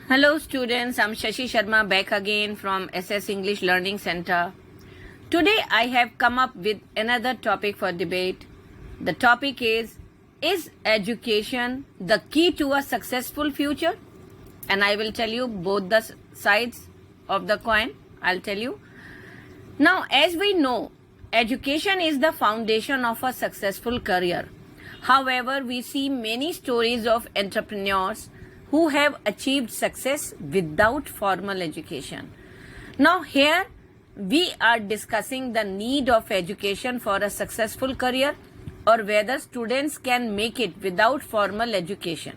Hello students, I'm Shashi Sharma back again from SS English Learning Center. Today I have come up with another topic for debate. The topic is education the key to a successful future? And I will tell you both the sides of the coin. I'll tell you. Now, as we know, education is the foundation of a successful career. However, we see many stories of entrepreneurs who have achieved success without formal education. Now, here we are discussing the need of education for a successful career or whether students can make it without formal education.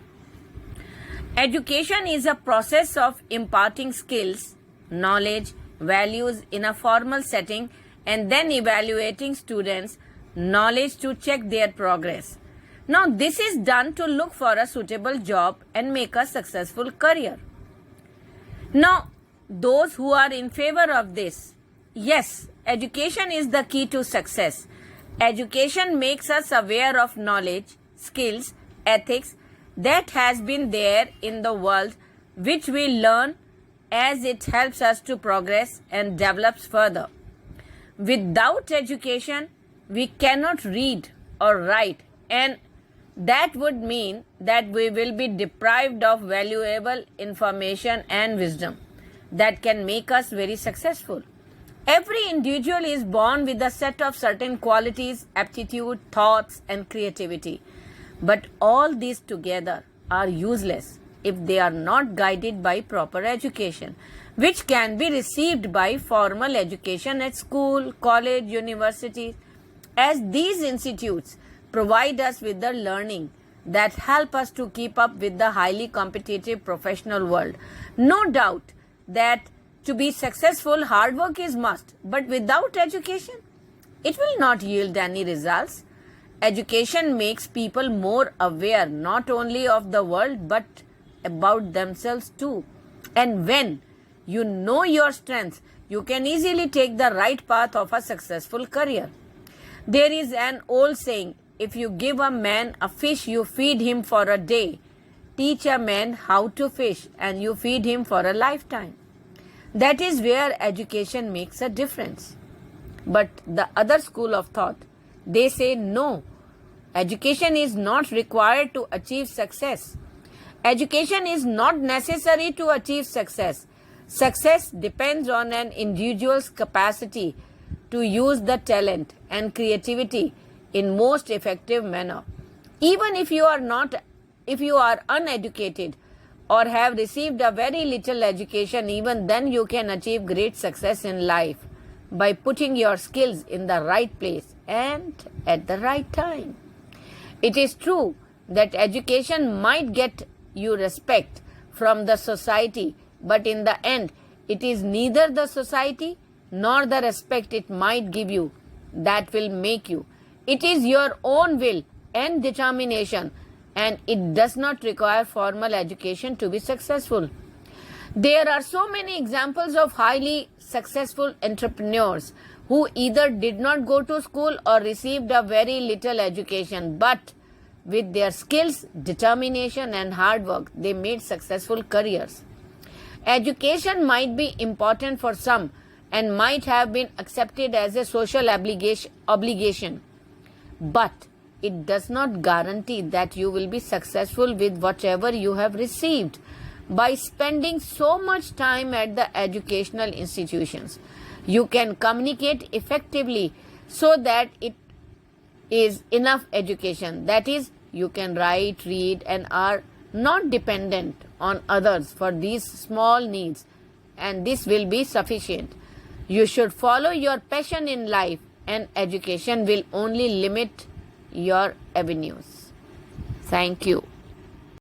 Education is a process of imparting skills, knowledge, values in a formal setting and then evaluating students' knowledge to check their progress. Now, this is done to look for a suitable job and make a successful career. Now, those who are in favor of this, yes, education is the key to success. Education makes us aware of knowledge, skills, ethics that has been there in the world, which we learn as it helps us to progress and develops further. Without education, we cannot read or write, and that would mean that we will be deprived of valuable information and wisdom that can make us very successful. Every individual is born with a set of certain qualities, aptitude, thoughts, and creativity. But all these together are useless if they are not guided by proper education, which can be received by formal education at school, college, universities, as these institutes provide us with the learning that help us to keep up with the highly competitive professional world. No doubt that to be successful, hard work is must, but without education, it will not yield any results. Education makes people more aware not only of the world but about themselves too. And when you know your strengths, you can easily take the right path of a successful career. There is an old saying, if you give a man a fish, you feed him for a day. Teach a man how to fish and you feed him for a lifetime. That is where education makes a difference. But the other school of thought, they say no, education is not required to achieve success. Education is not necessary to achieve success. Success depends on an individual's capacity to use the talent and creativity in most effective manner. Even if you are uneducated or have received a very little education, even then you can achieve great success in life by putting your skills in the right place and at the right time. It is true that education might get you respect from the society, but in the end, it is neither the society nor the respect it might give you that will make you. It is your own will and determination, and it does not require formal education to be successful. There are so many examples of highly successful entrepreneurs who either did not go to school or received a very little education, but with their skills, determination, and hard work, they made successful careers. Education might be important for some and might have been accepted as a social obligation, but it does not guarantee that you will be successful with whatever you have received. By spending so much time at the educational institutions, you can communicate effectively so that it is enough education. That is, you can write, read, and are not dependent on others for these small needs, and this will be sufficient. You should follow your passion in life, and education will only limit your avenues. Thank you.